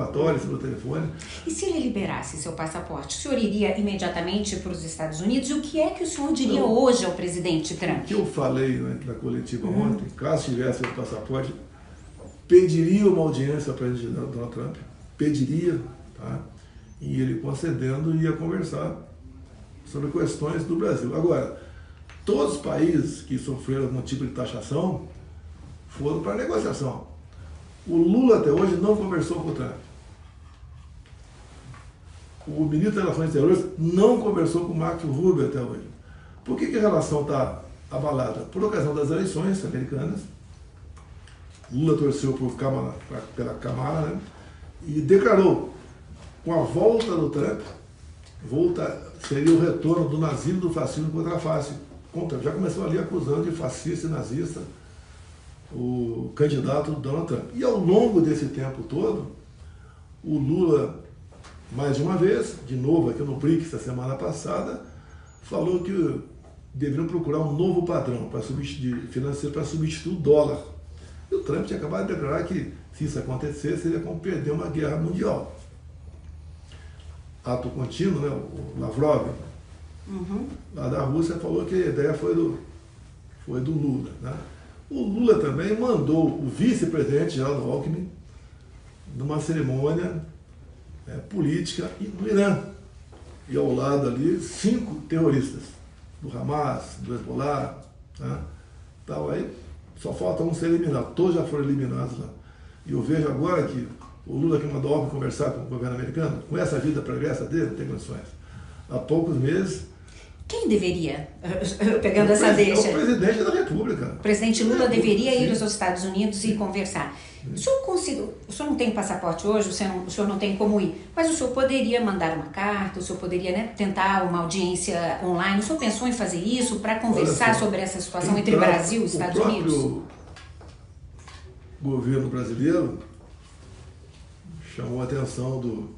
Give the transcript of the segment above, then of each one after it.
rogatórios pelo telefone. E se ele liberasse seu passaporte, o senhor iria imediatamente para os Estados Unidos? E o que é que o senhor diria hoje ao presidente Trump? O que eu falei na coletiva ontem, caso tivesse o passaporte, pediria uma audiência para o presidente Donald Trump, pediria, tá? E ele concedendo ia conversar sobre questões do Brasil. Agora, todos os países que sofreram algum tipo de taxação foram para a negociação. O Lula até hoje não conversou com o Trump. O ministro das Relações Exteriores não conversou com o Marco Rubio até hoje. Por que a relação está abalada? Por ocasião das eleições americanas, Lula torceu pela Câmara, né? E declarou, com a volta do Trump, seria o retorno do nazismo e do fascismo contra a face. Já começou ali acusando de fascista e nazista o candidato Donald Trump. E ao longo desse tempo todo, o Lula, mais de uma vez, de novo aqui no BRICS, a semana passada, falou que deveriam procurar um novo padrão financeiro para substituir o dólar. E o Trump tinha acabado de declarar que, se isso acontecer, seria como perder uma guerra mundial. Ato contínuo, né? O Lavrov, lá da Rússia, falou que a ideia foi do Lula, né? O Lula também mandou o vice-presidente Geraldo Alckmin numa cerimônia política no Irã. E ao lado ali, 5 terroristas, do Hamas, do Hezbollah, né? Tal, aí só falta um ser eliminado, todos já foram eliminados lá. E eu vejo agora que o Lula que mandou Alckmin conversar com o governo americano, com essa vida pregressa dele, não tem condições. Há poucos meses... Quem deveria, pegando essa deixa? É o presidente da República. O presidente Lula deveria ir aos Estados Unidos e conversar. O senhor não tem passaporte hoje, o senhor não tem como ir, mas o senhor poderia mandar uma carta, o senhor poderia, né, tentar uma audiência online. O senhor pensou em fazer isso para conversar sobre essa situação entre Brasil e Estados Unidos? O governo brasileiro chamou a atenção do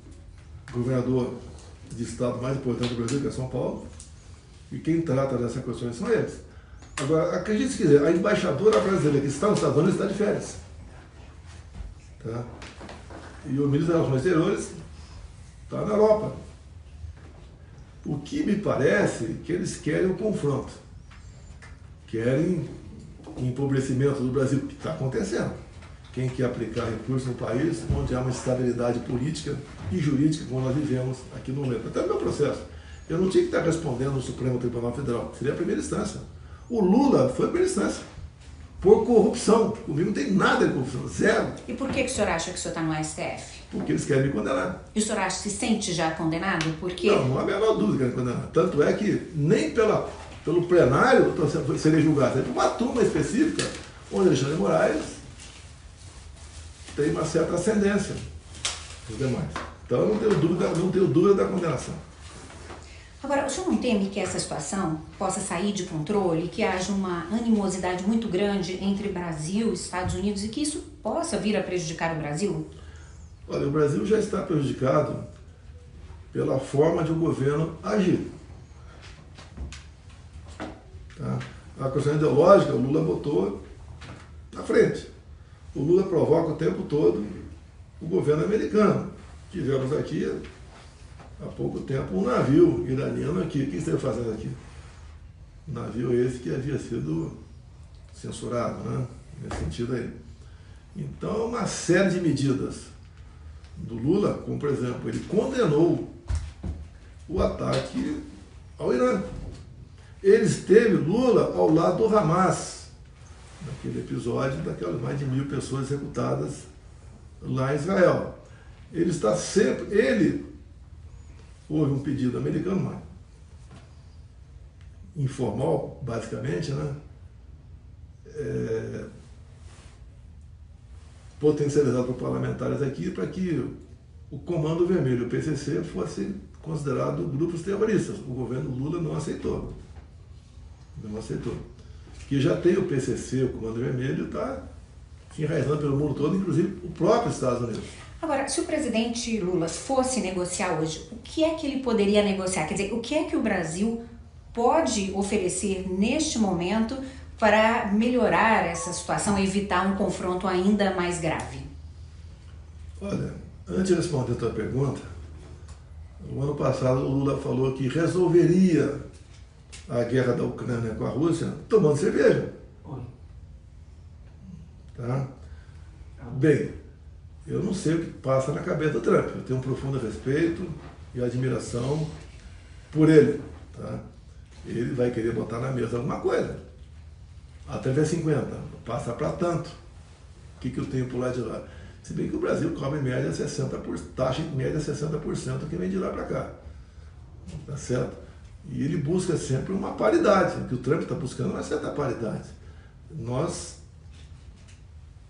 governador de estado mais importante do Brasil, que é São Paulo, e quem trata dessa questão são eles. Agora, acredite se quiser, a embaixadora brasileira que está nos Estados Unidos está de férias. Tá? E o ministro das Relações Exteriores está na Europa. O que me parece é que eles querem o confronto. Querem empobrecimento do Brasil, que está acontecendo. Quem quer aplicar recursos no país onde há uma estabilidade política e jurídica, como nós vivemos aqui no momento. Até no meu processo. Eu não tinha que estar respondendo no Supremo Tribunal Federal. Seria a primeira instância. O Lula foi a primeira instância. Por corrupção. Comigo não tem nada de corrupção. Zero. E por que o senhor acha que o senhor está no STF? Porque eles querem me condenar. E o senhor se sente já condenado? Porque... Não há a menor dúvida que querem me condenar. Tanto é que nem pelo plenário seria julgado. É por uma turma específica, onde Alexandre de Moraes tem uma certa ascendência dos demais. Então eu não tenho dúvida da condenação. Agora, o senhor não teme que essa situação possa sair de controle, que haja uma animosidade muito grande entre Brasil e Estados Unidos e que isso possa vir a prejudicar o Brasil? Olha, o Brasil já está prejudicado pela forma de o governo agir. Tá? A questão ideológica, o Lula botou na frente. O Lula provoca o tempo todo o governo americano. Tivemos aqui, há pouco tempo, um navio iraniano aqui. O que esteve fazendo aqui? Um navio esse que havia sido censurado, né? Nesse sentido aí. Então, uma série de medidas do Lula, como por exemplo, ele condenou o ataque ao Irã. Ele esteve, Lula, ao lado do Hamas, naquele episódio daquelas mais de 1000 pessoas executadas lá em Israel. Ele está sempre, houve um pedido americano, informal, basicamente, né? Potencializado por parlamentares aqui para que o Comando Vermelho, o PCC, fosse considerado grupos terroristas. O governo Lula não aceitou. Não aceitou. Que já tem o PCC, o Comando Vermelho, está se enraizando pelo mundo todo, inclusive o próprio Estados Unidos. Agora, se o presidente Lula fosse negociar hoje, o que é que ele poderia negociar? Quer dizer, o que é que o Brasil pode oferecer neste momento para melhorar essa situação, evitar um confronto ainda mais grave? Olha, Antes de responder a tua pergunta, o ano passado o Lula falou que resolveria a guerra da Ucrânia com a Rússia tomando cerveja. Tá? Bem, eu não sei o que passa na cabeça do Trump. Eu tenho um profundo respeito e admiração por ele. Tá? Ele vai querer botar na mesa alguma coisa. Até ver 50, passa para tanto. O que eu tenho por lá de lá? Se bem que o Brasil cobra em média 60%, taxa em média 60% que vem de lá para cá. Tá certo? E ele busca sempre uma paridade. O que o Trump está buscando é uma certa paridade.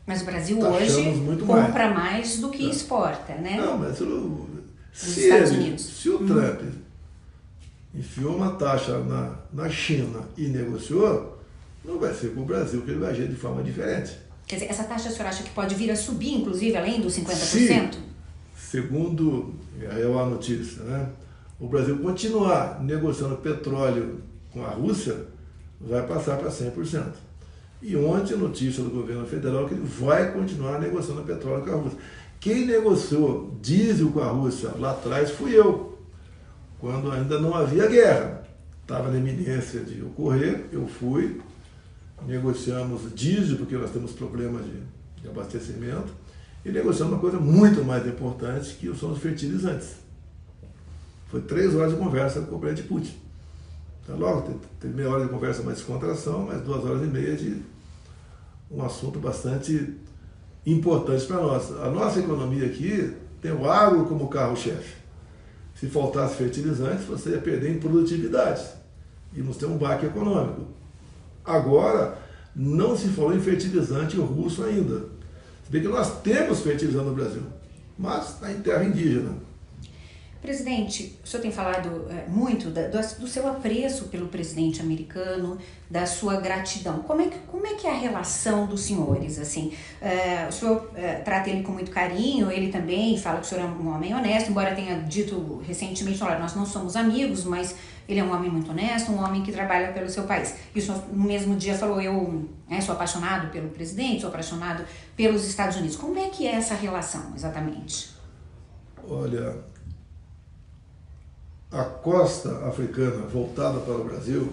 Mas o Brasil hoje compra mais do que exporta, né? Não, mas se o Trump enfiou uma taxa na China e negociou, não vai ser com o Brasil que ele vai agir de forma diferente. Quer dizer, essa taxa o senhor acha que pode vir a subir, inclusive, além dos 50%? Se, segundo a notícia, né, o Brasil continuar negociando petróleo com a Rússia, vai passar para 100%. E ontem a notícia do governo federal que ele vai continuar negociando petróleo com a Rússia. Quem negociou diesel com a Rússia lá atrás fui eu, quando ainda não havia guerra. Estava na iminência de ocorrer, eu fui, negociamos diesel, porque nós temos problemas de abastecimento, e negociamos uma coisa muito mais importante, que são os fertilizantes. Foi 3 horas de conversa com o presidente Putin. Então, logo, teve meia hora de conversa mais descontração, mais 2 horas e meia de um assunto bastante importante para nós. A nossa economia aqui tem o agro como carro-chefe. Se faltasse fertilizantes, você ia perder em produtividade. Íamos ter um baque econômico. Agora, não se falou em fertilizante russo ainda. Se bem que nós temos fertilizante no Brasil, mas está em terra indígena. Presidente, o senhor tem falado muito do seu apreço pelo presidente americano, da sua gratidão. Como é que é a relação dos senhores? Assim, o senhor trata ele com muito carinho, ele também fala que o senhor é um homem honesto, embora tenha dito recentemente, olha, nós não somos amigos, mas ele é um homem muito honesto, um homem que trabalha pelo seu país. E o senhor no mesmo dia falou, eu sou apaixonado pelo presidente, sou apaixonado pelos Estados Unidos. Como é que é essa relação, exatamente? Olha, a costa africana voltada para o Brasil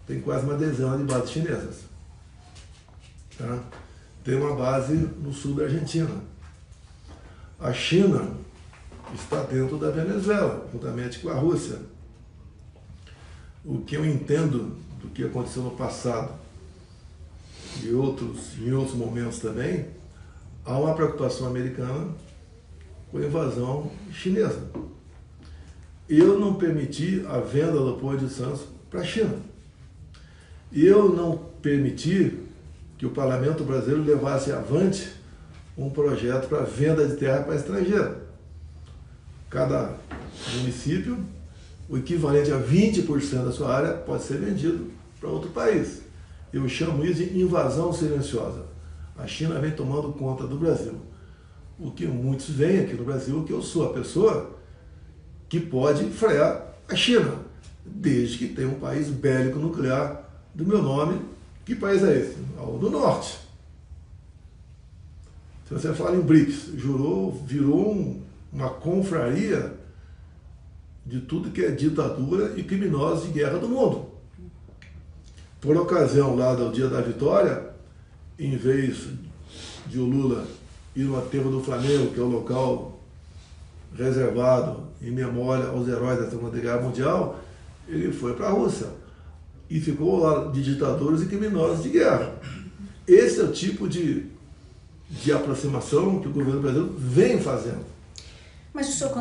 tem quase uma dezena de bases chinesas. Tá? Tem uma base no sul da Argentina. A China está dentro da Venezuela, juntamente com a Rússia. O que eu entendo do que aconteceu no passado e em outros momentos também, há uma preocupação americana com a invasão chinesa. Eu não permiti a venda do Porto de Santos para a China. Eu não permiti que o parlamento brasileiro levasse avante um projeto para venda de terra para estrangeiro. Cada município, o equivalente a 20% da sua área pode ser vendido para outro país. Eu chamo isso de invasão silenciosa. A China vem tomando conta do Brasil. O que muitos veem aqui no Brasil, que eu sou a pessoa que pode frear a China, desde que tenha um país bélico nuclear do meu nome. Que país é esse? O do norte. Se você fala em BRICS, virou uma confraria de tudo que é ditadura e criminosos de guerra do mundo. Por ocasião lá do Dia da Vitória, em vez de o Lula ir no aterro do Flamengo, que é o local reservado em memória aos heróis da Segunda Guerra Mundial, ele foi para a Rússia e ficou lá de ditadores e criminosos de guerra. Esse é o tipo de aproximação que o governo brasileiro vem fazendo. Mas o senhor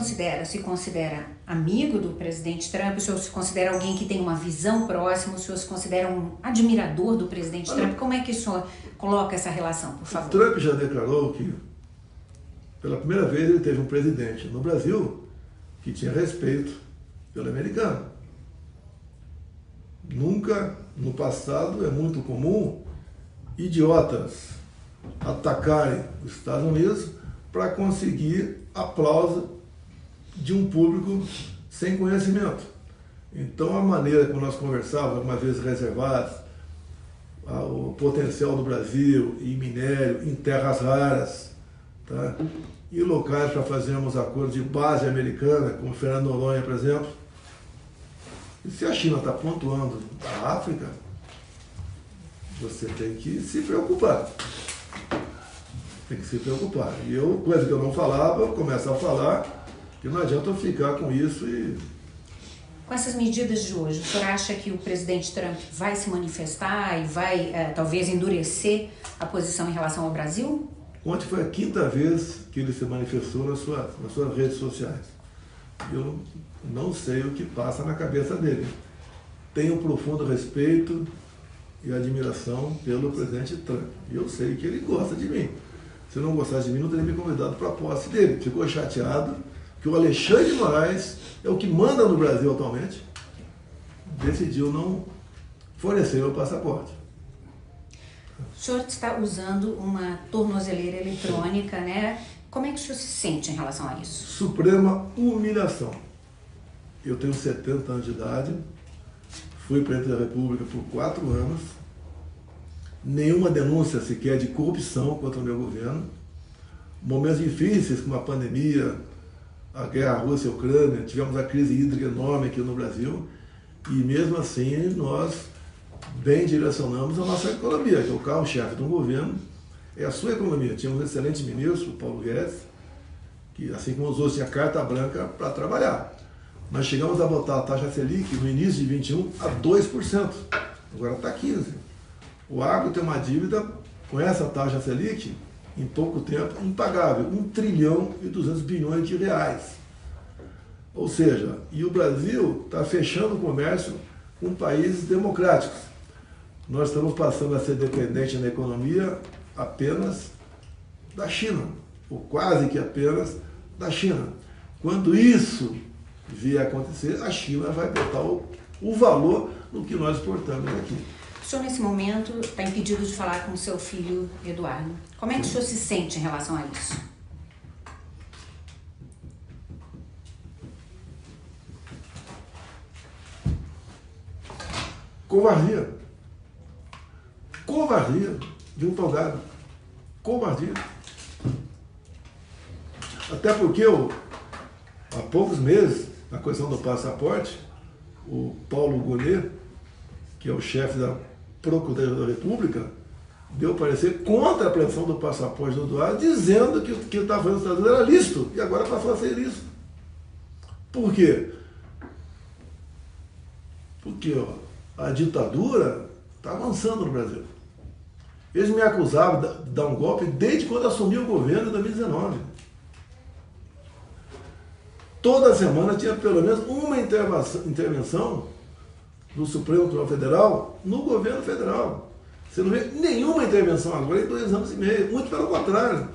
se considera amigo do presidente Trump? O senhor se considera alguém que tem uma visão próxima? O senhor se considera um admirador do presidente Trump? Como é que o senhor coloca essa relação, por favor? O Trump já declarou que, pela primeira vez, ele teve um presidente no Brasil que tinha respeito pelo americano. Nunca, no passado, é muito comum idiotas atacarem os Estados Unidos para conseguir aplauso de um público sem conhecimento. Então, a maneira como nós conversávamos, algumas vezes reservadas, o potencial do Brasil em minério, em terras raras, tá? ir locais para fazermos acordos de base americana, como Fernando Noronha, por exemplo. E se a China está pontuando a África, você tem que se preocupar. Tem que se preocupar. E eu, coisa que eu não falava, eu começo a falar, que não adianta eu ficar com isso e... Com essas medidas de hoje, o senhor acha que o presidente Trump vai se manifestar e vai, talvez, endurecer a posição em relação ao Brasil? Ontem foi a 5ª vez que ele se manifestou nas suas redes sociais. Eu não sei o que passa na cabeça dele. Tenho um profundo respeito e admiração pelo presidente Trump. E eu sei que ele gosta de mim. Se não gostasse de mim, não teria me convidado para a posse dele. Ficou chateado que o Alexandre de Moraes, é o que manda no Brasil atualmente, decidiu não fornecer o passaporte. O senhor está usando uma tornozeleira eletrônica, né? Como é que o senhor se sente em relação a isso? Suprema humilhação. Eu tenho 70 anos de idade, fui presidente da República por 4 anos, nenhuma denúncia sequer de corrupção contra o meu governo, momentos difíceis como a pandemia, a guerra Rússia e Ucrânia, tivemos a crise hídrica enorme aqui no Brasil, e mesmo assim nós bem direcionamos a nossa economia, que é o carro-chefe do governo, é a sua economia. Tínhamos um excelente ministro, o Paulo Guedes, que assim como os outros tinha carta branca para trabalhar. Nós chegamos a botar a taxa Selic no início de 21 a 2%, agora está 15%. O agro tem uma dívida com essa taxa Selic, em pouco tempo, impagável, 1 trilhão e 200 bilhões de reais. Ou seja, e o Brasil está fechando o comércio com países democráticos. Nós estamos passando a ser dependente na economia apenas da China, ou quase que apenas da China. Quando isso vier a acontecer, a China vai botar o valor no que nós exportamos aqui. O senhor, nesse momento, está impedido de falar com o seu filho Eduardo. Como é que o senhor se sente em relação a isso? Covardia. Covardia de um togado. Covardia. Até porque há poucos meses, na questão do passaporte, o Paulo Gonet, que é o chefe da Procuradoria da República, deu parecer contra a apreensão do passaporte do Eduardo, dizendo que o que ele estava fazendo nos Estados Unidos era lícito, e agora passou a ser ilícito. Por quê? Porque a ditadura está avançando no Brasil. Eles me acusavam de dar um golpe desde quando assumi o governo em 2019. Toda semana tinha pelo menos uma intervenção do Supremo Tribunal Federal no governo federal. Você não vê nenhuma intervenção agora em 2 anos e meio. Muito pelo contrário.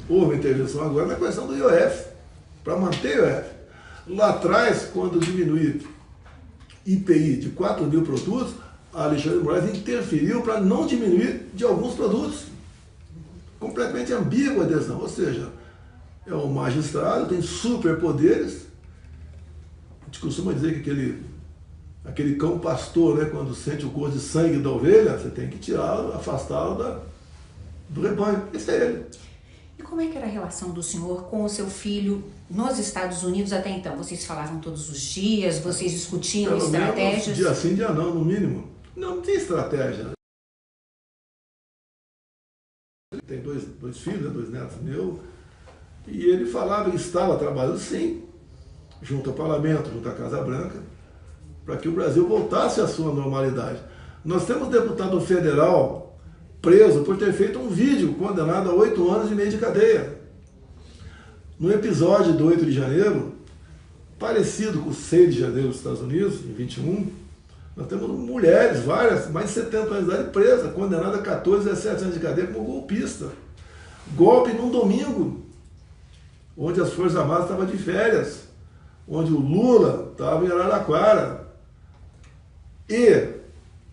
Houve intervenção agora na questão do IOF, para manter o IOF. Lá atrás, quando diminuir IPI de 4 mil produtos, a Alexandre de Moraes interferiu para não diminuir de alguns produtos. Completamente ambígua a decisão. Ou seja, é um magistrado, tem superpoderes. A gente costuma dizer que aquele cão pastor, né, quando sente o gosto de sangue da ovelha, você tem que tirá-lo, afastá-lo do rebanho. Esse é ele. E como é que era a relação do senhor com o seu filho nos Estados Unidos até então? Vocês falavam todos os dias, vocês discutiam Pelo estratégias? Menos, dia sim, dia não, no mínimo. Não tem estratégia. Ele tem dois filhos, né, 2 netos meus, e ele falava que estava trabalhando sim, junto ao Parlamento, junto à Casa Branca, para que o Brasil voltasse à sua normalidade. Nós temos um deputado federal preso por ter feito um vídeo condenado a 8 anos e meio de cadeia. No episódio do 8 de janeiro, parecido com o 6 de janeiro dos Estados Unidos, em 21, nós temos mulheres, várias, mais de 70 anos de idade, presas, condenadas a 14, 17 anos de cadeia como golpista. Golpe num domingo, onde as Forças Armadas estavam de férias, onde o Lula estava em Araraquara. E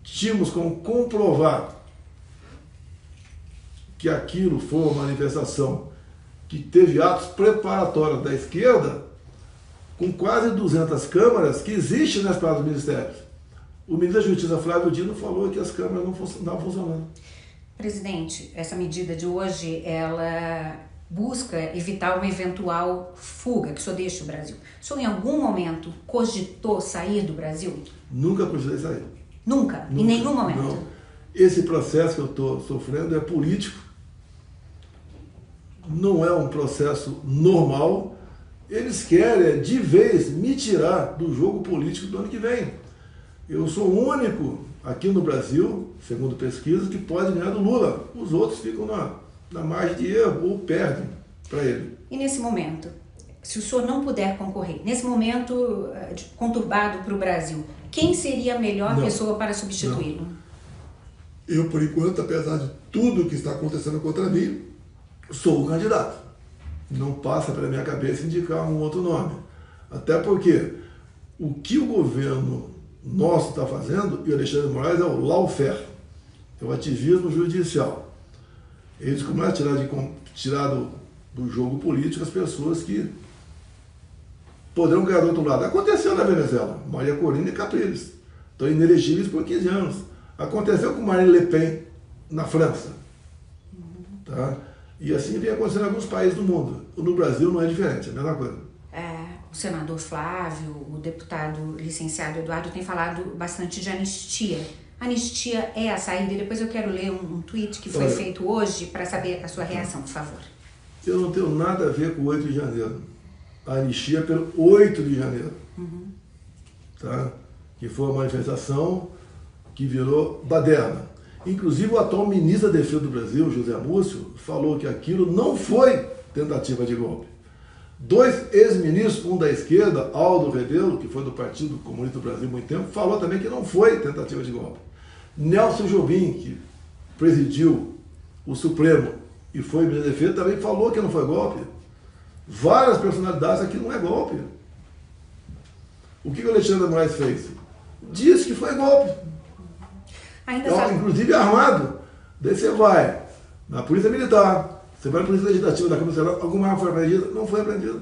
tínhamos como comprovar que aquilo foi uma manifestação que teve atos preparatórios da esquerda, com quase 200 câmaras que existem nas praças dos ministérios. O ministro da Justiça, Flávio Dino, falou que as câmaras não estavam funcionando. Presidente, essa medida de hoje, ela busca evitar uma eventual fuga, que o senhor deixe o Brasil. O senhor em algum momento cogitou sair do Brasil? Nunca cogitei sair. Nunca? Em nenhum momento? Não. Esse processo que eu estou sofrendo é político, não é um processo normal. Eles querem, de vez, me tirar do jogo político do ano que vem. Eu sou o único aqui no Brasil, segundo pesquisa, que pode ganhar do Lula. Os outros ficam na margem de erro ou perdem para ele. E nesse momento, se o senhor não puder concorrer, nesse momento conturbado para o Brasil, quem seria a melhor pessoa para substituí-lo? Eu, por enquanto, apesar de tudo que está acontecendo contra mim, sou o candidato. Não passa pela minha cabeça indicar um outro nome. Até porque o que o governo nosso está fazendo, e o Alexandre de Moraes, é o lawfare, é o ativismo judicial. Eles começam a tirar do jogo político as pessoas que poderão ganhar do outro lado. Aconteceu na Venezuela, Maria Corina e Capriles. Estão inelegíveis por 15 anos. Aconteceu com Marine Le Pen na França. Tá? E assim vem acontecendo em alguns países do mundo. No Brasil não é diferente, é a mesma coisa. O senador Flávio, o deputado licenciado Eduardo tem falado bastante de anistia. Anistia é a saída? E depois eu quero ler um tweet que foi feito hoje para saber a sua reação, por favor. Eu não tenho nada a ver com o 8 de janeiro. A anistia é pelo 8 de janeiro. Tá? Que foi uma manifestação que virou baderna. Inclusive o atual ministro da Defesa do Brasil, José Múcio, falou que aquilo não foi tentativa de golpe. 2 ex-ministros, um da esquerda, Aldo Rebelo, que foi do Partido Comunista do Brasil há muito tempo, falou também que não foi tentativa de golpe. Nelson Jobim, que presidiu o Supremo e foi ministro da Defesa, também falou que não foi golpe. Várias personalidades, aqui não é golpe. O que o Alexandre de Moraes fez? Disse que foi golpe. Inclusive armado. Daí você vai na Polícia Militar, você vai na Polícia Legislativa da Câmara Federal, alguma arma foi apreendida? Não foi apreendida.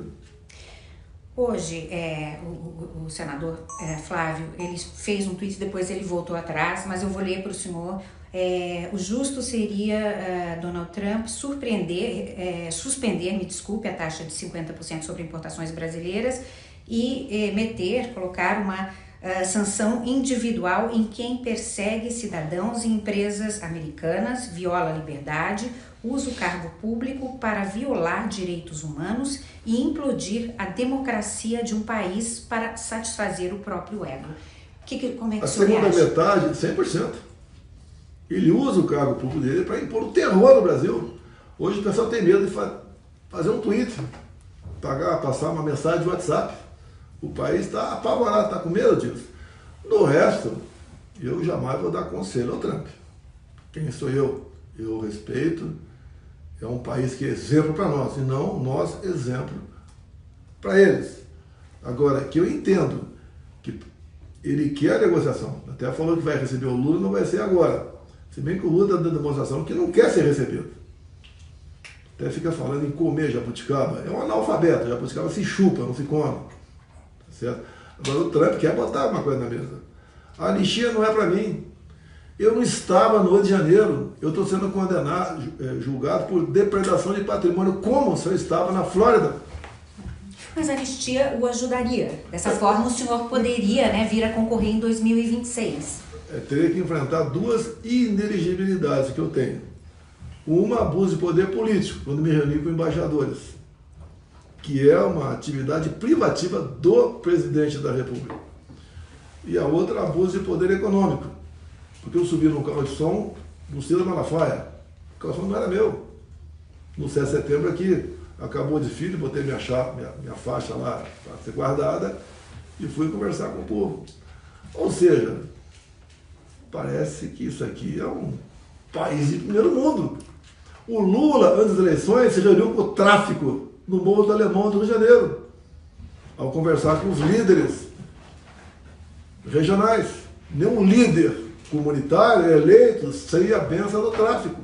Hoje, o senador Flávio, ele fez um tweet, depois ele voltou atrás, mas eu vou ler para o senhor. O justo seria Donald Trump suspender, me desculpe, a taxa de 50% sobre importações brasileiras e colocar uma sanção individual em quem persegue cidadãos e empresas americanas, viola a liberdade, usa o cargo público para violar direitos humanos e implodir a democracia de um país para satisfazer o próprio ego. Como é que a segunda metade, 100%. Ele usa o cargo público dele para impor o terror no Brasil. Hoje o pessoal tem medo de fazer um tweet, passar uma mensagem de WhatsApp. O país está apavorado, está com medo disso. No resto, eu jamais vou dar conselho ao Trump. Quem sou eu? Eu respeito. É um país que é exemplo para nós, e não nós exemplo para eles. Agora, que eu entendo que ele quer a negociação. Até falou que vai receber o Lula, não vai ser agora. Se bem que o Lula está dando demonstração que não quer ser recebido. Até fica falando em comer jabuticaba. É um analfabeto, jabuticaba se chupa, não se come. Certo? Agora o Trump quer botar uma coisa na mesa. A anistia não é para mim. Eu não estava no 8 de janeiro. Eu estou sendo condenado, julgado por depredação de patrimônio, como se eu estava na Flórida. Mas a anistia o ajudaria. Dessa forma o senhor poderia vir a concorrer em 2026. Teria que enfrentar 2 inelegibilidades que eu tenho. Uma, abuso de poder político, quando me reuni com embaixadores, que é uma atividade privativa do presidente da República. E a outra, abuso de poder econômico, porque eu subi no carro de som do Cida Malafaia. O carro de som não era meu. No 7 de setembro aqui, acabou o desfile, botei minha faixa lá para ser guardada e fui conversar com o povo. Ou seja, parece que isso aqui é um país de primeiro mundo. O Lula, antes das eleições, se reuniu com o tráfico no Morro do Alemão do Rio de Janeiro, ao conversar com os líderes regionais. Nenhum líder comunitário eleito sem a benção do tráfico.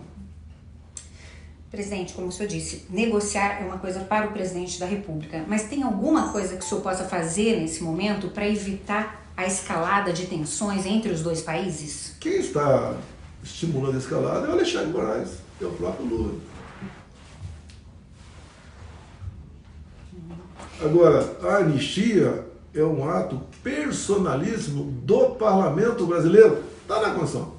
Presidente, como o senhor disse, negociar é uma coisa para o presidente da República, mas tem alguma coisa que o senhor possa fazer nesse momento para evitar a escalada de tensões entre os dois países? Quem está estimulando a escalada é o Alexandre de Moraes, é o próprio Lula. Agora, a anistia é um ato personalíssimo do parlamento brasileiro. Está na Constituição.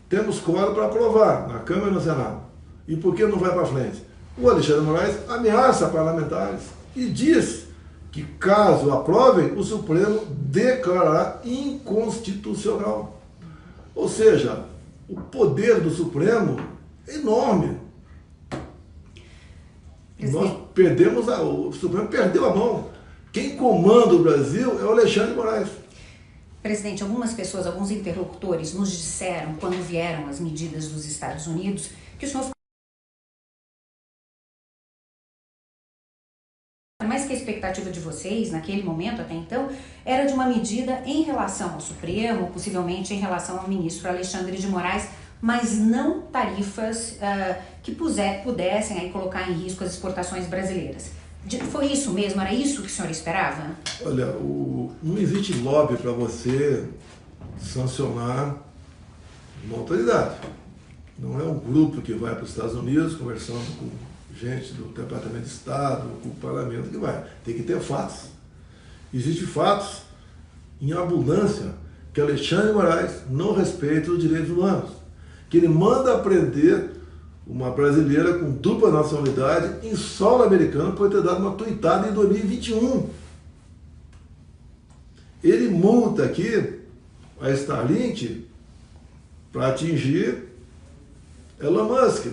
Temos quórum para aprovar na Câmara e no Senado. E por que não vai para frente? O Alexandre de Moraes ameaça parlamentares e diz que, caso aprovem, o Supremo declarará inconstitucional. Ou seja, o poder do Supremo é enorme. Nós perdemos, o Supremo perdeu a mão. Quem comanda o Brasil é o Alexandre de Moraes. Presidente, algumas pessoas, alguns interlocutores nos disseram, quando vieram as medidas dos Estados Unidos, que o senhor mais que a expectativa de vocês, naquele momento até então, era de uma medida em relação ao Supremo, possivelmente em relação ao ministro Alexandre de Moraes, mas não tarifas que pudessem aí colocar em risco as exportações brasileiras. Foi isso mesmo? Era isso que o senhor esperava? Olha, não existe lobby para você sancionar uma autoridade. Não é um grupo que vai para os Estados Unidos conversando com gente do Departamento de Estado, com o Parlamento que vai. Tem que ter fatos. Existem fatos em abundância que Alexandre de Moraes não respeita os direitos humanos. Que ele manda prender uma brasileira com dupla nacionalidade em solo americano por ter dado uma tuitada em 2021. Ele multa aqui a Starlink para atingir Elon Musk.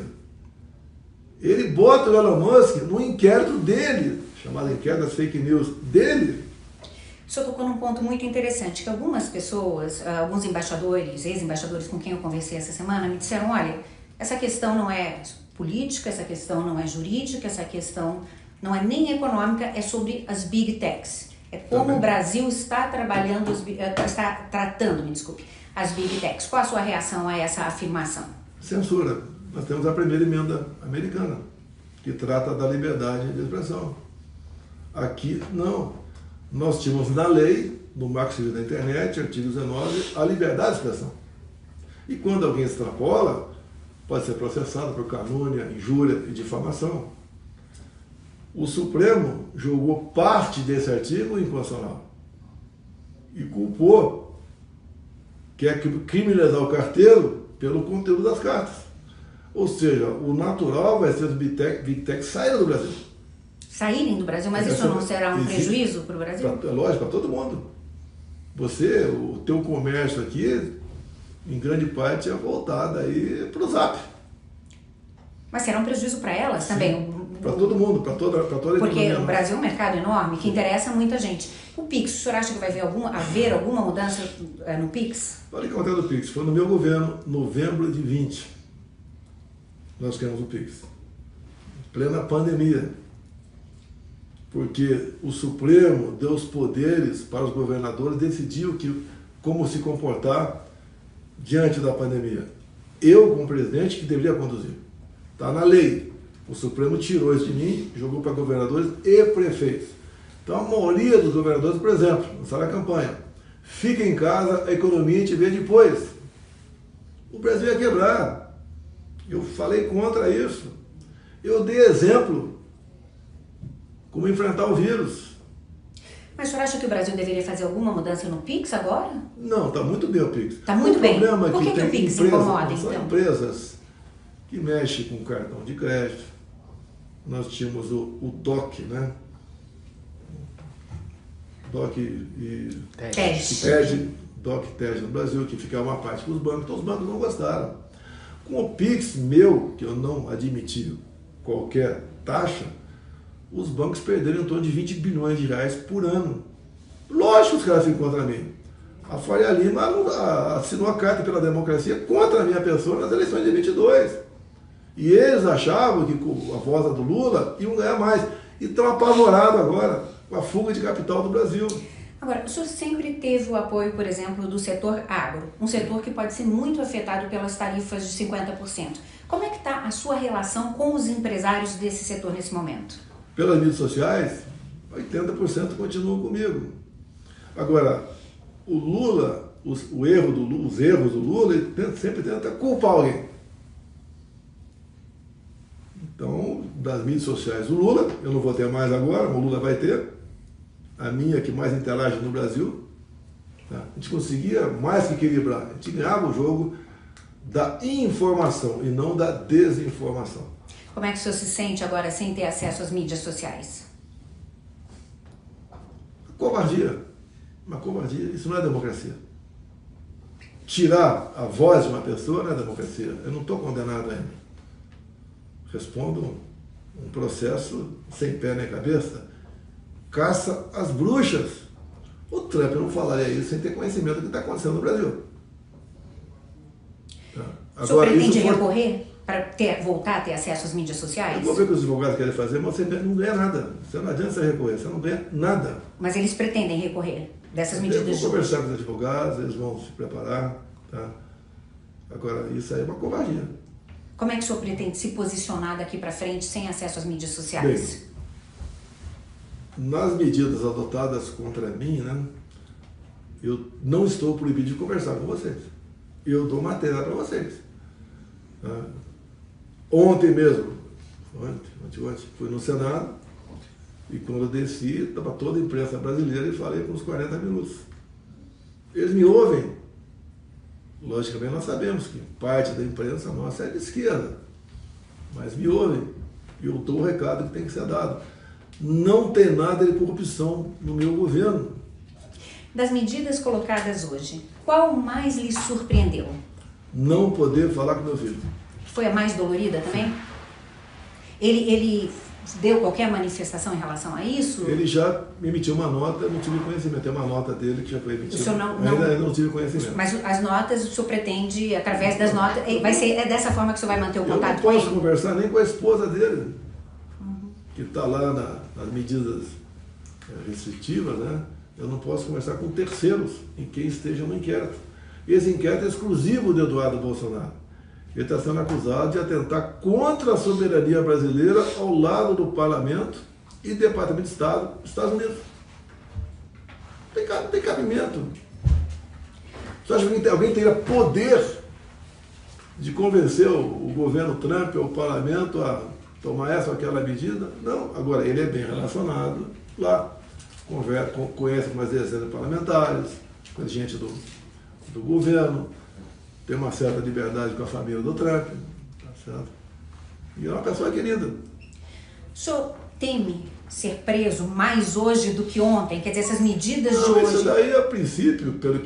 Ele bota o Elon Musk no inquérito dele, chamado inquérito das fake news dele. O senhor tocou num ponto muito interessante, que algumas pessoas, alguns embaixadores, ex-embaixadores com quem eu conversei essa semana, me disseram, olha, essa questão não é política, essa questão não é jurídica, essa questão não é nem econômica, é sobre as big techs. É como o Brasil está trabalhando, está tratando, as big techs. Qual a sua reação a essa afirmação? Censura. Nós temos a primeira emenda americana, que trata da liberdade de expressão. Aqui, não. Nós tínhamos na lei, no Marco Civil da Internet, artigo 19, a liberdade de expressão. E quando alguém extrapola, pode ser processado por calúnia, injúria e difamação. O Supremo julgou parte desse artigo inconstitucional e culpou, quer criminalizar o carteiro pelo conteúdo das cartas. Ou seja, o natural vai ser os Big Tech saírem do Brasil. Saírem do Brasil? Mas isso não será um prejuízo para o Brasil? É lógico, para todo mundo. Você, o teu comércio aqui, em grande parte, é voltado aí para o Zap. Mas será um prejuízo para elas também? Para todo mundo, para toda a economia. Porque o Brasil é um mercado enorme que interessa a muita gente. O Pix, o senhor acha que vai haver alguma mudança no Pix? Olha que acontece do Pix. Foi no meu governo, novembro de 20. Nós criamos o Pix. Plena pandemia. Porque o Supremo deu os poderes para os governadores decidir como se comportar diante da pandemia. Eu, como presidente, que deveria conduzir. Está na lei. O Supremo tirou isso de mim, jogou para governadores e prefeitos. Então a maioria dos governadores, por exemplo, lançaram a campanha. Fica em casa, a economia a gente vê depois. O Brasil ia quebrar. Eu falei contra isso. Eu dei exemplo como enfrentar o vírus. Mas o senhor acha que o Brasil deveria fazer alguma mudança no Pix agora? Não, está muito bem o Pix. Está muito bem. Por que o Pix incomoda, então? São empresas que mexem com cartão de crédito. Nós tínhamos o DOC, né? DOC e TED, DOC e TED no Brasil, que ficava uma parte para os bancos, então os bancos não gostaram. Com o Pix meu, que eu não admiti qualquer taxa, os bancos perderam em torno de 20 bilhões de reais por ano. Lógico que os caras ficam contra mim. A Faria Lima assinou a carta pela democracia contra a minha pessoa nas eleições de 22. E eles achavam que com a voz do Lula iam ganhar mais. E estão apavorados agora com a fuga de capital do Brasil. Agora, o senhor sempre teve o apoio, por exemplo, do setor agro, um setor que pode ser muito afetado pelas tarifas de 50%. Como é que está a sua relação com os empresários desse setor nesse momento? Pelas mídias sociais, 80% continuam comigo. Agora, o Lula, os erros do Lula, ele sempre tenta culpar alguém. Então, das mídias sociais do Lula, eu não vou ter mais agora, mas o Lula vai ter, a minha que mais interage no Brasil. Tá? A gente conseguia mais que equilibrar, a gente ganhava o jogo da informação e não da desinformação. Como é que o senhor se sente agora sem ter acesso às mídias sociais? Covardia. Uma covardia. Isso não é democracia. Tirar a voz de uma pessoa não é democracia. Eu não estou condenado ainda. Respondo um processo sem pé nem cabeça. Caça às bruxas. O Trump não falaria isso sem ter conhecimento do que está acontecendo no Brasil. Tá? O senhor pretende recorrer para voltar a ter acesso às mídias sociais? Eu vou ver o que os advogados querem fazer, mas você não ganha nada. Você não adianta você recorrer, você não ganha nada. Mas eles pretendem recorrer dessas medidas de... Eu vou conversar com os advogados, eles vão se preparar. Tá? Agora, isso aí é uma covardia. Como é que o senhor pretende se posicionar daqui para frente sem acesso às mídias sociais? Bem, nas medidas adotadas contra mim, né, eu não estou proibido de conversar com vocês. Eu dou matéria para vocês. Tá? Ontem mesmo, ontem, fui no Senado e quando eu desci, estava toda a imprensa brasileira e falei por uns 40 minutos. Eles me ouvem. Logicamente nós sabemos que parte da imprensa nossa é de esquerda, mas me ouvem e eu dou o recado que tem que ser dado. Não tem nada de corrupção no meu governo. Das medidas colocadas hoje, qual mais lhe surpreendeu? Não poder falar com meu filho. Foi a mais dolorida também? Ele deu qualquer manifestação em relação a isso? Ele já emitiu uma nota, eu não tive conhecimento. Tem uma nota dele que já foi emitida. O senhor ainda não tive conhecimento. Mas as notas, o senhor pretende, através das notas, é dessa forma que o senhor vai manter o contato com ele? Eu não posso conversar nem com a esposa dele, que está lá nas medidas restritivas, né? Eu não posso conversar com terceiros em quem esteja no inquérito. Esse inquérito é exclusivo de Eduardo Bolsonaro. Ele está sendo acusado de atentar contra a soberania brasileira ao lado do Parlamento e Departamento de Estado dos Estados Unidos. Não tem cabimento. Você acha que alguém teria poder de convencer o governo Trump ou o Parlamento a tomar essa ou aquela medida? Não. Agora, ele é bem relacionado lá. Conhece com mais dezenas de parlamentares, com a gente do governo, tem uma certa liberdade com a família do Trump, tá certo? E é uma pessoa querida. O senhor teme ser preso mais hoje do que ontem? Quer dizer, essas medidas de hoje... Isso daí, a princípio, pelo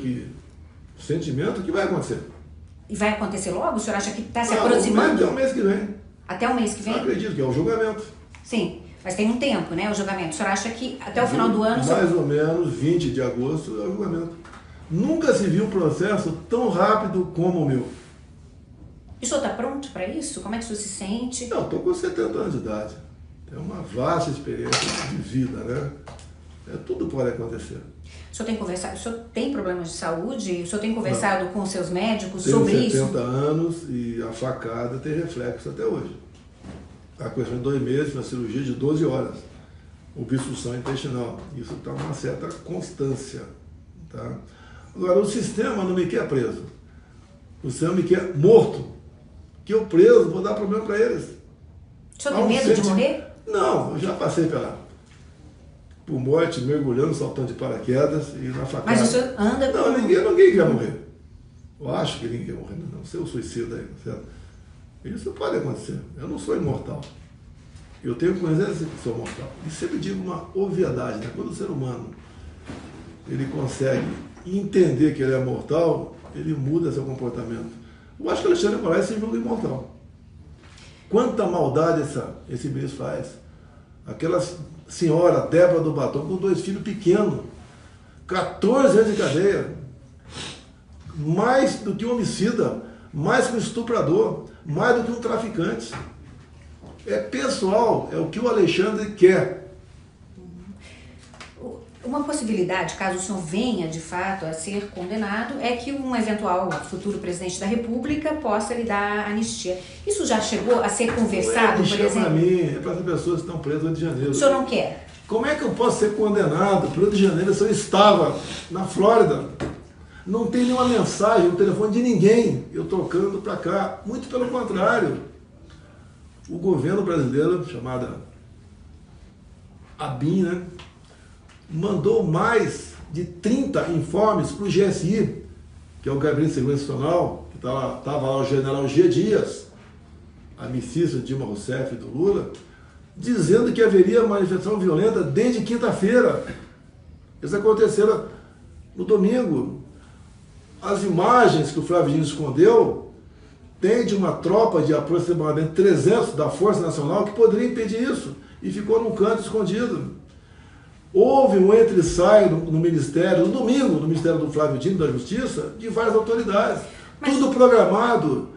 sentimento, que vai acontecer. E vai acontecer logo? O senhor acha que está se aproximando? Até o mês que vem. Até o mês que vem? Eu acredito que é o julgamento. Sim. Mas tem um tempo, né, o julgamento. O senhor acha que até o final do ano... Mais ou menos 20 de agosto é o julgamento. Nunca se viu um processo tão rápido como o meu. E o senhor está pronto para isso? Como é que o senhor se sente? Não, estou com 70 anos de idade. É uma vasta experiência de vida, né? Tudo pode acontecer. O senhor tem conversado, o senhor tem problemas de saúde? O senhor tem conversado com seus médicos Tenho sobre isso? Tenho 70 anos e a facada tem reflexo até hoje. A questão de 2 meses, uma cirurgia de 12 horas, obstrução intestinal. Isso está uma certa constância. Tá? Agora, o sistema não me quer preso. O sistema me quer morto. Que eu preso, vou dar problema para eles. O senhor tem medo de morrer? Não, eu já passei por morte, mergulhando, saltando de paraquedas e na facada. Mas o senhor anda com... Não, ninguém quer morrer. Eu acho que ninguém quer morrer, não. Ser um suicida aí, certo? Isso pode acontecer. Eu não sou imortal. Eu tenho consciência que sou mortal. E sempre digo uma obviedade, né? Quando o ser humano ele consegue entender que ele é mortal, ele muda seu comportamento. Eu acho que Alexandre de Moraes se julga imortal. Quanta maldade esse ministro faz. Aquela senhora, Débora do Batom, com 2 filhos pequenos, 14 anos de cadeia, mais do que um homicida, mais que um estuprador, mais do que um traficante. É pessoal, é o que o Alexandre quer. Uma possibilidade, caso o senhor venha de fato a ser condenado, é que um eventual futuro presidente da República possa lhe dar anistia. Isso já chegou a ser conversado, por exemplo? Para mim, é para as pessoas que estão presas no Rio de Janeiro. O senhor não quer? Como é que eu posso ser condenado pelo Rio de Janeiro se eu estava na Flórida? Não tem nenhuma mensagem no telefone de ninguém eu tocando para cá. Muito pelo contrário. o governo brasileiro, chamada ABIN, né, mandou mais de 30 informes para o GSI, que é o Gabinete de Segurança Nacional, que estava lá o general G. Dias, amicista de Dilma Rousseff e do Lula, dizendo que haveria manifestação violenta desde quinta-feira. Isso aconteceu no domingo. As imagens que o Flávio Dino escondeu tem de uma tropa de aproximadamente 300 da Força Nacional que poderia impedir isso, e ficou num canto escondido. Houve um entra e sai no Ministério, no domingo, no Ministério do Flávio Dino, da Justiça, de várias autoridades. Tudo programado.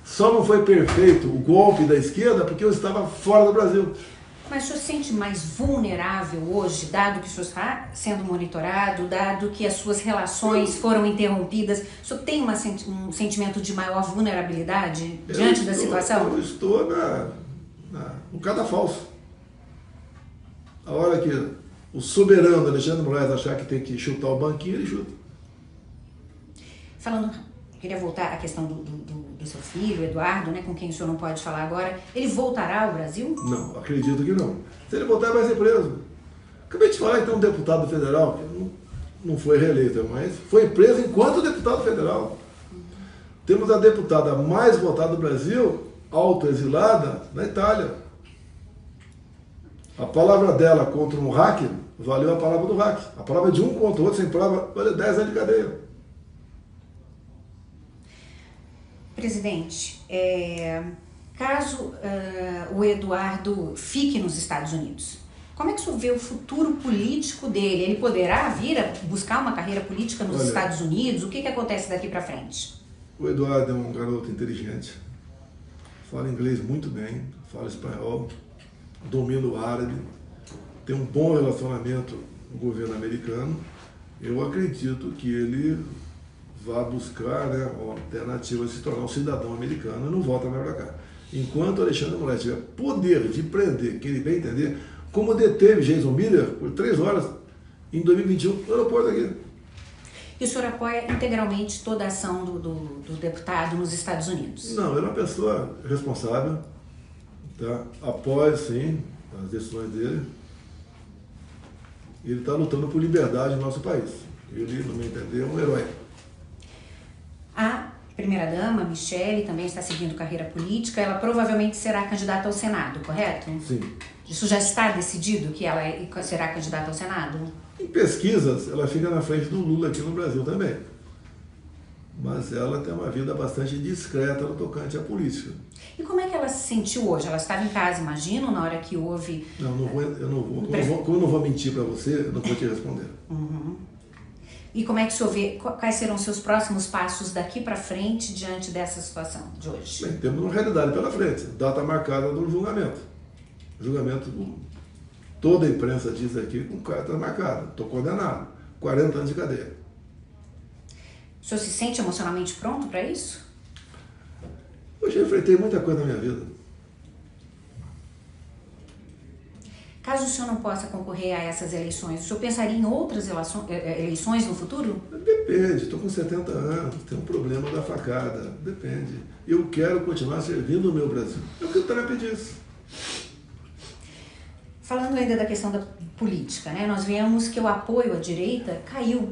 Só não foi perfeito o golpe da esquerda porque eu estava fora do Brasil. Mas o senhor se sente mais vulnerável hoje, dado que o senhor está sendo monitorado, dado que as suas relações foram interrompidas? O senhor tem um sentimento de maior vulnerabilidade diante da situação? Eu estou no cadafalso. A hora que o soberano Alexandre de Moraes achar que tem que chutar o banquinho, ele chuta. Queria voltar à questão do seu filho, Eduardo, né, com quem o senhor não pode falar agora. Ele voltará ao Brasil? Não, acredito que não. Se ele voltar, vai ser preso. Acabei de falar que tem um deputado federal, que não foi reeleito, mas foi preso enquanto deputado federal. Temos a deputada mais votada do Brasil, autoexilada, na Itália. A palavra dela contra um hacker valeu a palavra do hacker. A palavra de um contra o outro, sem prova, valeu 10 anos de cadeia. Presidente, caso o Eduardo fique nos Estados Unidos, como é que o senhor vê o futuro político dele? Ele poderá vir a buscar uma carreira política nos Estados Unidos? O que acontece daqui para frente? O Eduardo é um garoto inteligente, fala inglês muito bem, fala espanhol, domina o árabe, tem um bom relacionamento com o governo americano. Eu acredito que ele vai buscar, né, uma alternativa de se tornar um cidadão americano e não volta mais para cá. Enquanto Alexandre de Moraes tiver poder de prender quem ele bem entender, como deteve Jason Miller por 3 horas em 2021 no aeroporto aqui. E o senhor apoia integralmente toda a ação do deputado nos Estados Unidos? Não, ele é uma pessoa responsável, tá? Apoia, sim, as decisões dele. Ele está lutando por liberdade no nosso país. Ele, no meu entender, é um herói. A primeira-dama, Michele, também está seguindo carreira política. Ela provavelmente será candidata ao Senado, correto? Sim. Isso já está decidido que ela será candidata ao Senado? Em pesquisas, ela fica na frente do Lula aqui no Brasil também. Mas ela tem uma vida bastante discreta no tocante à política. E como é que ela se sentiu hoje? Ela estava em casa, imagino, na hora que houve... Não, como eu não vou mentir para você, eu não vou te responder. Uhum. E como é que o senhor vê, quais serão os seus próximos passos daqui para frente diante dessa situação de hoje? Bem, temos uma realidade pela frente, data marcada do julgamento. Julgamento, toda a imprensa diz aqui com carta marcada, estou condenado, 40 anos de cadeia. O senhor se sente emocionalmente pronto para isso? Hoje eu enfrentei muita coisa na minha vida. Caso o senhor não possa concorrer a essas eleições, o senhor pensaria em outras eleições no futuro? Depende, estou com 70 anos, tem um problema da facada, depende. Eu quero continuar servindo o meu Brasil. É o que o Trump disse. Falando ainda da questão da política, né, nós vemos que o apoio à direita caiu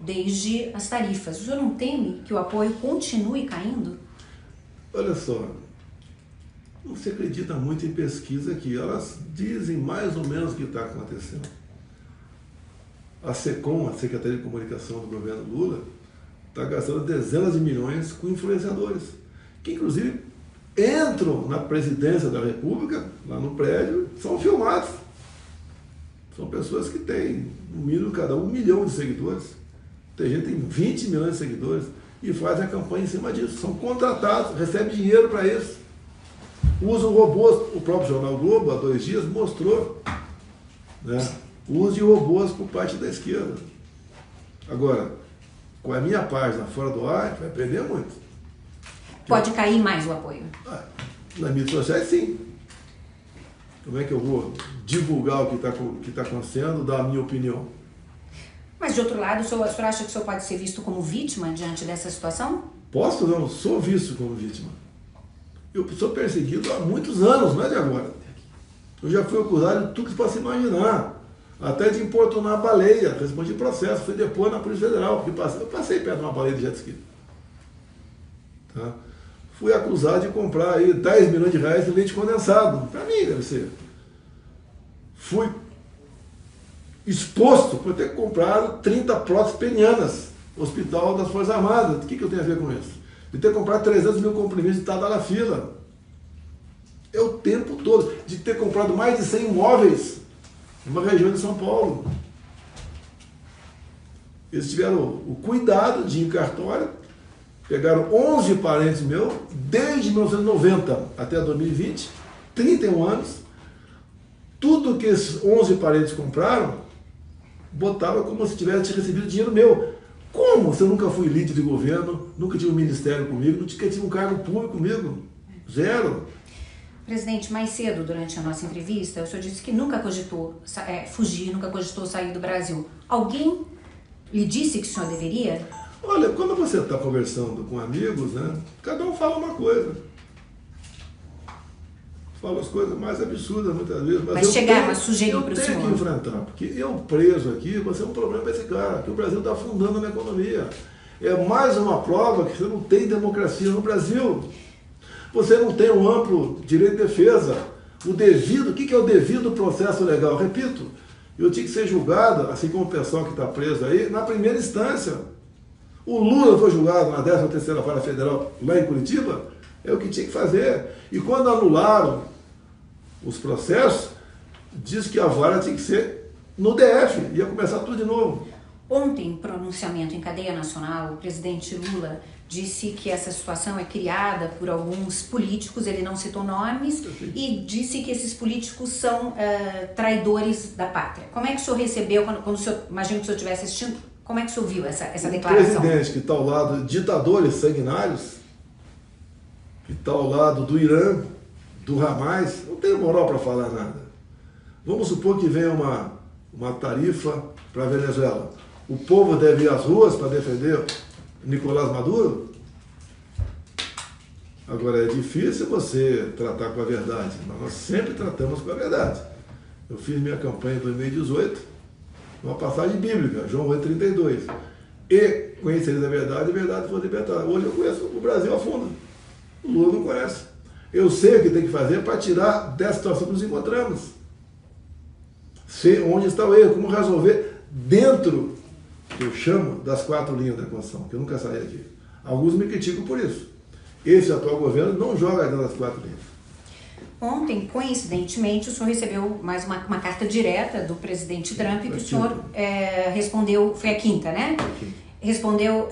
desde as tarifas. O senhor não teme que o apoio continue caindo? Olha só, não se acredita muito em pesquisa aqui. Elas dizem mais ou menos o que está acontecendo. A SECOM, a Secretaria de Comunicação do governo Lula, está gastando dezenas de milhões com influenciadores, que inclusive entram na presidência da República, lá no prédio, são filmados. São pessoas que têm, no mínimo, cada 1 milhão de seguidores. Tem gente que tem 20 milhões de seguidores e fazem a campanha em cima disso. São contratados, recebem dinheiro para isso. Usam robôs. O próprio Jornal Globo, há 2 dias, mostrou, né, o uso de robôs por parte da esquerda. Agora, com a minha página fora do ar, vai perder muito. Pode cair mais o apoio? Nas mídias sociais, sim. Como é que eu vou divulgar o que está acontecendo, dar a minha opinião? Mas, de outro lado, o senhor acha que o senhor pode ser visto como vítima diante dessa situação? Posso não, sou visto como vítima. Eu sou perseguido há muitos anos, não é de agora. Eu já fui acusado de tudo que você possa imaginar. Até de importunar baleia. Respondi processo, fui depor na Polícia Federal, porque eu passei perto de uma baleia de jet ski. Tá? Fui acusado de comprar aí 10 milhões de reais de leite condensado. Para mim, deve ser. Fui exposto por ter comprado 30 próteses penianas no Hospital das Forças Armadas. O que eu tenho a ver com isso? De ter comprado 300 mil comprimidos e estar na fila. É o tempo todo. De ter comprado mais de 100 imóveis numa região de São Paulo. Eles tiveram o cuidado de ir em cartório, pegaram 11 parentes meus, desde 1990 até 2020, 31 anos, tudo que esses 11 parentes compraram, botavam como se tivesse recebido dinheiro meu. Como? Se eu nunca fui líder de governo, nunca tive um ministério comigo, nunca tive um cargo público comigo. Zero. Presidente, mais cedo, durante a nossa entrevista, o senhor disse que nunca cogitou fugir, nunca cogitou sair do Brasil. Alguém lhe disse que o senhor deveria? Olha, quando você está conversando com amigos, né, cada um fala uma coisa. Fala as coisas mais absurdas muitas vezes. Mas chegaram a sugerir para o senhor? Eu tenho que enfrentar, porque eu preso aqui, vai ser um problema para esse cara, que o Brasil está afundando na economia. É mais uma prova que você não tem democracia no Brasil. Você não tem um amplo direito de defesa. O que é o devido processo legal? Repito, eu tinha que ser julgado, assim como o pessoal que está preso aí, na primeira instância. O Lula foi julgado na 13ª Vara Federal lá em Curitiba, é o que tinha que fazer. E quando anularam os processos, diz que a vara tinha que ser no DF, ia começar tudo de novo. Ontem, em pronunciamento em cadeia nacional, o presidente Lula disse que essa situação é criada por alguns políticos, ele não citou nomes, e disse que esses políticos são traidores da pátria. Como é que o senhor recebeu, quando o senhor, imagino que o senhor estivesse assistindo, como é que o senhor viu essa declaração? O presidente que está ao lado de ditadores sanguinários, que está ao lado do Irã, do Hamas, não tem moral para falar nada. Vamos supor que venha uma tarifa para a Venezuela. O povo deve ir às ruas para defender Nicolás Maduro? Agora, é difícil você tratar com a verdade, mas nós sempre tratamos com a verdade. Eu fiz minha campanha em 2018, uma passagem bíblica, João 8,32. E conhecereis a verdade vos libertará. Hoje eu conheço o Brasil a fundo. O Lula não conhece. Eu sei o que tem que fazer para tirar dessa situação que nos encontramos. Sei onde está o erro, como resolver dentro, que eu chamo, das 4 linhas da Constituição, que eu nunca saí aqui. Alguns me criticam por isso. Esse atual governo não joga dentro das 4 linhas. Ontem, coincidentemente, o senhor recebeu mais uma carta direta do presidente Trump, que o senhor respondeu, foi a quinta, né? Respondeu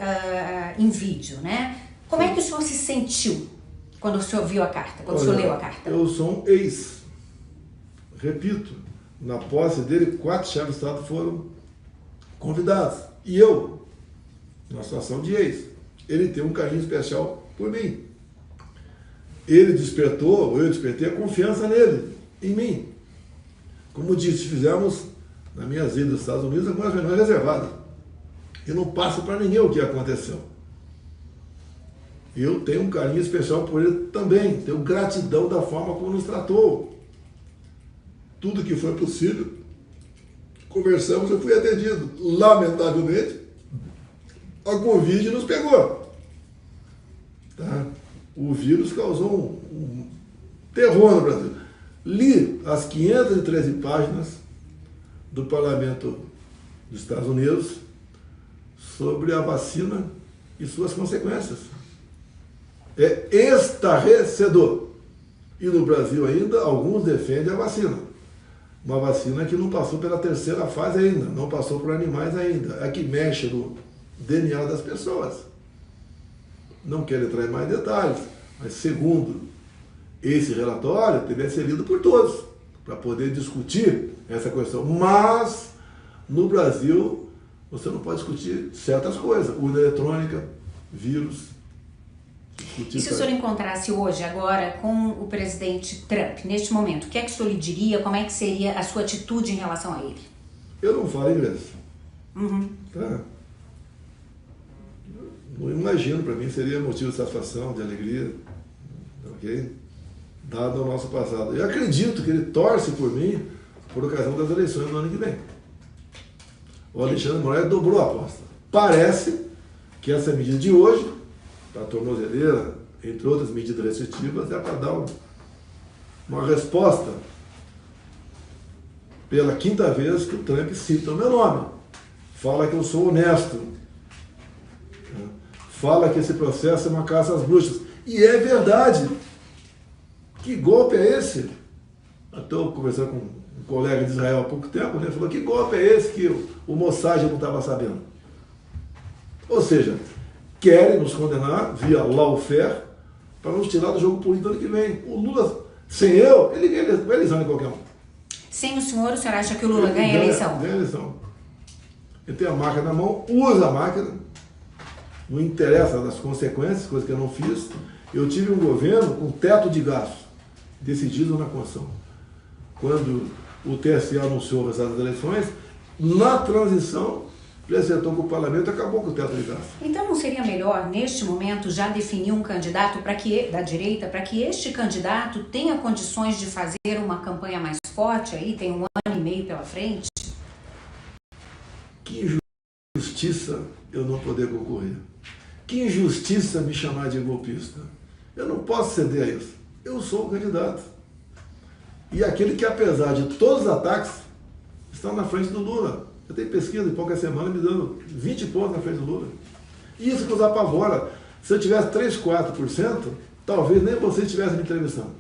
em vídeo, né? Como é que o senhor se sentiu quando o senhor viu a carta, quando o senhor leu a carta? Eu sou um ex. Repito, na posse dele, 4 chefes de Estado foram convidados. E eu, numa situação de ex, ele tem um carinho especial por mim. Ele despertou, ou eu despertei a confiança nele, em mim. Como disse, fizemos, nas minhas idas aos Estados Unidos, algumas reuniões reservadas. E não passo para ninguém o que aconteceu. Eu tenho um carinho especial por ele também, tenho gratidão da forma como nos tratou. Tudo que foi possível, conversamos, eu fui atendido. Lamentavelmente, a Covid nos pegou. Tá? O vírus causou um terror no Brasil. Li as 513 páginas do Parlamento dos Estados Unidos sobre a vacina e suas consequências. É estarrecedor. E no Brasil ainda, alguns defendem a vacina. Uma vacina que não passou pela 3ª fase ainda, não passou por animais ainda. É que mexe no DNA das pessoas. Não quero entrar em mais detalhes, mas segundo esse relatório, deve ser lido por todos, para poder discutir essa questão. Mas, no Brasil, você não pode discutir certas coisas. Urna eletrônica, vírus. E se o senhor encontrasse hoje, agora, com o presidente Trump, neste momento, o que é que o senhor lhe diria? Como é que seria a sua atitude em relação a ele? Eu não falo inglês. Uhum. Tá? Não imagino, para mim seria motivo de satisfação, de alegria. ok? Dado o nosso passado. Eu acredito que ele torce por mim por ocasião das eleições do ano que vem. O Alexandre Moraes dobrou a aposta. Parece que essa medida de hoje, da tornozeleira, entre outras medidas restritivas, é para dar uma resposta pela quinta vez que o Trump cita o meu nome. Fala que eu sou honesto. Fala que esse processo é uma caça às bruxas. E é verdade. Que golpe é esse? Até eu conversando com um colega de Israel há pouco tempo, né? Falou, que golpe é esse que o Mossad não estava sabendo? Ou seja, querem nos condenar via lawfare para nos tirar do jogo político ano que vem. O Lula, sem eu, ele ganha a eleição de qualquer um. Sem o senhor acha que o Lula ganha a eleição? Ganha a eleição. Ele tem a máquina na mão, usa a máquina, não interessa das consequências, coisa que eu não fiz. Eu tive um governo com teto de gastos, decidido na Constituição. Quando o TSE anunciou o resultado das eleições, na transição, ele acertou com o parlamento e acabou com o teto de gastos. Então não seria melhor, neste momento, já definir um candidato da direita, para que este candidato tenha condições de fazer uma campanha mais forte aí, tem 1 ano e meio pela frente? Que injustiça eu não poder concorrer. Que injustiça me chamar de golpista. Eu não posso ceder a isso. Eu sou o candidato. E aquele que, apesar de todos os ataques, está na frente do Lula. Eu tenho pesquisa de poucas semanas me dando 20 pontos na frente do Lula. Isso que nos apavora. Se eu tivesse 3, 4%, talvez nem você estivesse me entrevistando.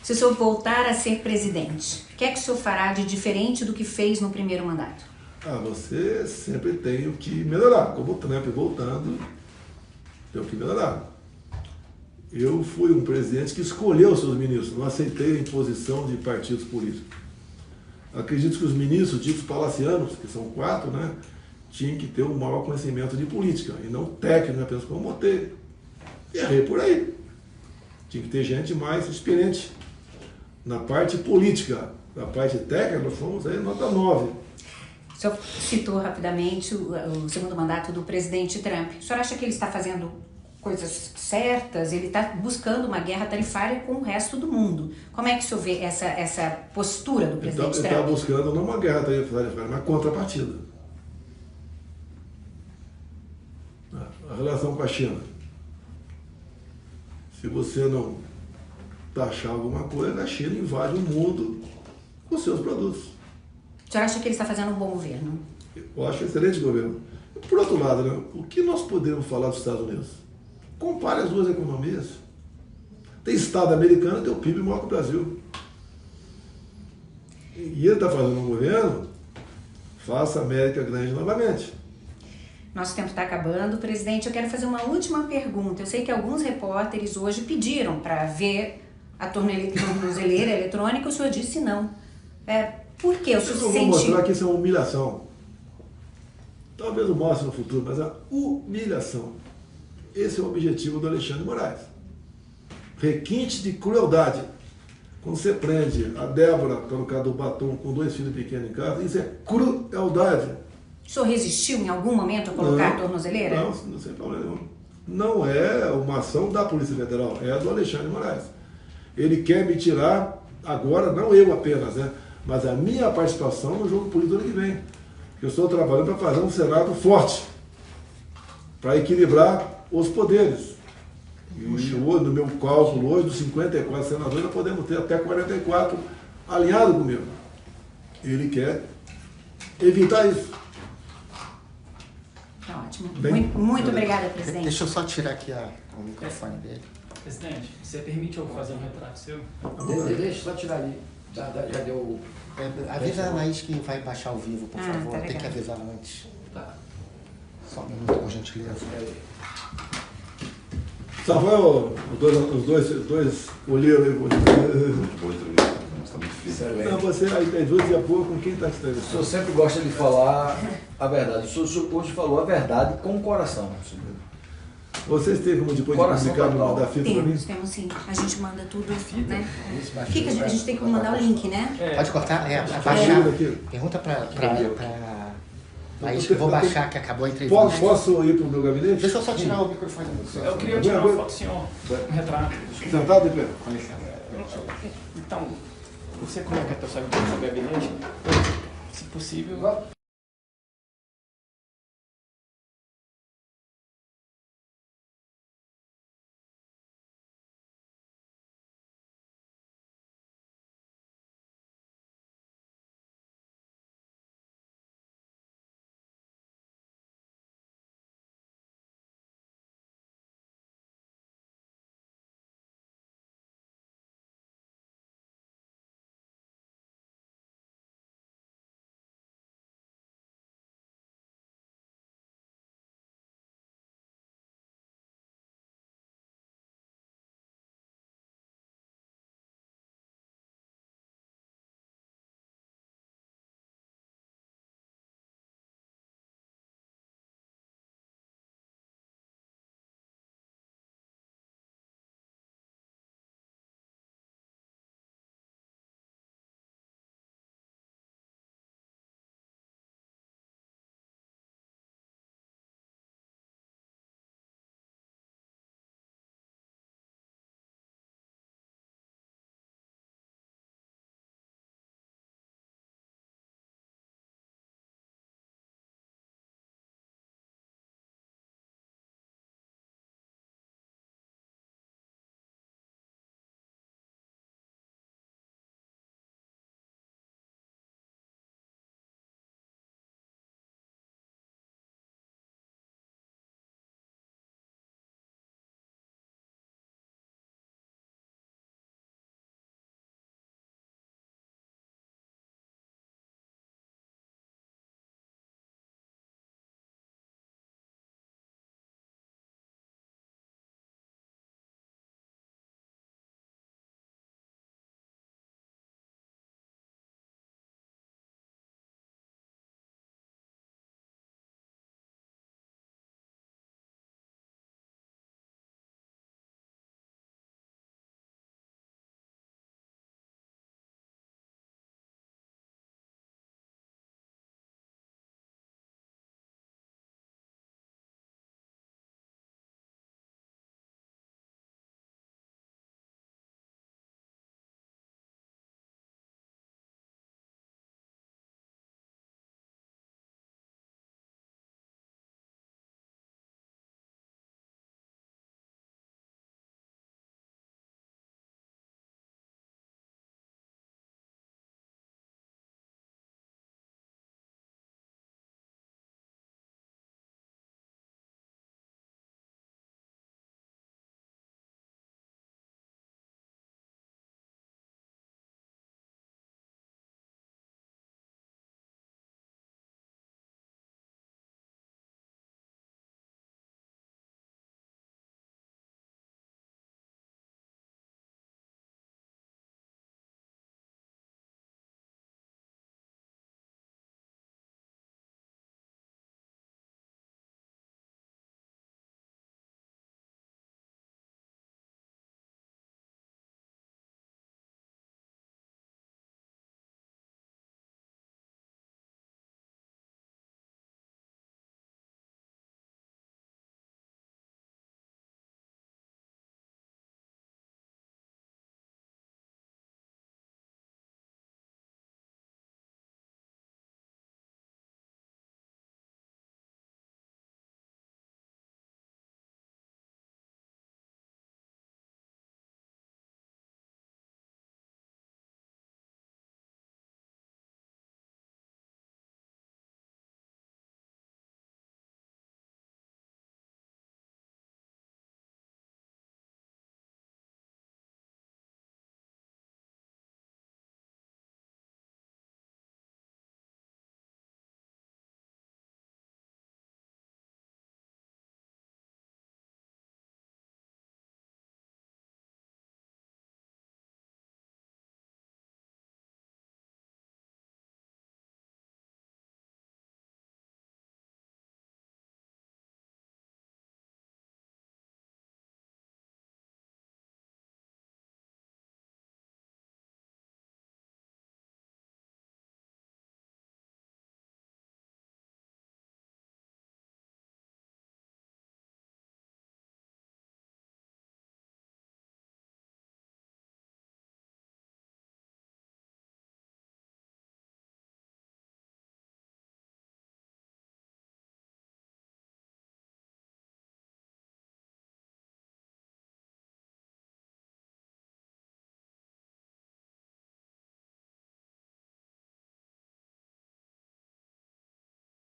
Se o senhor voltar a ser presidente, o que é que o senhor fará de diferente do que fez no primeiro mandato? Você sempre tem o que melhorar. Como o Trump voltando, tem o que melhorar. Eu fui um presidente que escolheu os seus ministros, não aceitei a imposição de partidos políticos. Acredito que os ministros ditos palacianos, que são 4, né, tinham que ter um maior conhecimento de política, e não técnico, apenas como botei. Errei por aí. Tinha que ter gente mais experiente na parte política. Na parte técnica, nós fomos aí nota 9. O senhor citou rapidamente o segundo mandato do presidente Trump. O senhor acha que ele está fazendo coisas certas? Ele está buscando uma guerra tarifária com o resto do mundo. Como é que o senhor vê essa postura do presidente Trump? Ele está buscando não uma guerra tarifária, mas uma contrapartida. A relação com a China. Se você não taxar alguma coisa, a China invade o mundo com seus produtos. O senhor acha que ele está fazendo um bom governo? Eu acho excelente governo. Por outro lado, né, o que nós podemos falar dos Estados Unidos? Compare as duas economias. Tem estado americano que tem o PIB maior que o Brasil. E ele está fazendo um governo, faça a América grande novamente. Nosso tempo está acabando. Presidente, eu quero fazer uma última pergunta. Eu sei que alguns repórteres hoje pediram para ver a tornozeleira eletrônica, o senhor disse não. Por quê? O senhor se sente... Eu vou mostrar que isso é uma humilhação. Talvez eu mostre no futuro, mas a humilhação. Esse é o objetivo do Alexandre Moraes. Requinte de crueldade. Quando você prende a Débora pelo causa do batom com 2 filhos pequenos em casa, isso é crueldade. O senhor resistiu em algum momento a colocar a tornozeleira? Não, sem problema nenhum. Não é uma ação da Polícia Federal, é a do Alexandre Moraes. Ele quer me tirar agora, não eu apenas, né, mas a minha participação no jogo político do ano que vem. Eu estou trabalhando para fazer um Senado forte, para equilibrar os poderes. E no meu cálculo hoje, dos 54 senadores, nós podemos ter até 44 alinhados comigo. Ele quer evitar isso. Tá ótimo. Muito obrigada, presidente. Deixa eu só tirar aqui o microfone dele. Presidente, você permite eu fazer um retrato seu? Deixa eu só tirar ali. Já deu... Avisa a Laís que vai baixar ao vivo, por favor. Tá Tem legal. que avisar antes. Tá. Só um minuto, por gentileza. Samuel, os dois olheiros aí. Muito boa entrevista, mas está muito difícil. Não, você, a indústria boa com quem está O senhor entrevistando. sempre gosta de falar a verdade. O senhor hoje falou a verdade com o coração. Vocês têm como depois Coração de publicar, total. mandar fita para mim? Temos sim. A gente manda tudo, né? Isso, O que a gente tem que mandar o link, né? Pode cortar? Ajuda Baixar. aqui. Pergunta para Laís, eu vou baixar que acabou a entrevista. Posso ir para o meu gabinete? Deixa eu só tirar o microfone do senhor. Eu queria tirar uma foto, senhor. Um retrato. Sentado, Pedro? Com licença. Então, você como é que é o seu gabinete? Se possível,